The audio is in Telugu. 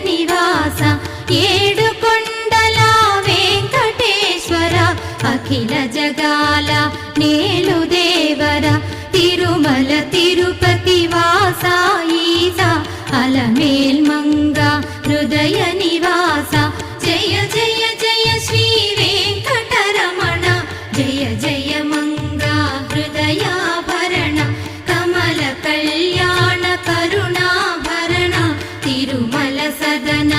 నివాస ఏడుకొండల వెంకటేశ్వర అఖిల జగాల నేలు దేవర తిరుమల తిరుపతి వాస ఈస అలమేల్ మంగ హృదయ నివాస జయ జయ జయ శ్రీ వెంకటరమణ జయ జయ మంగ హృదయాభరణ కమల కళ్యాణ కరుణాభరణ తిరుమల సదన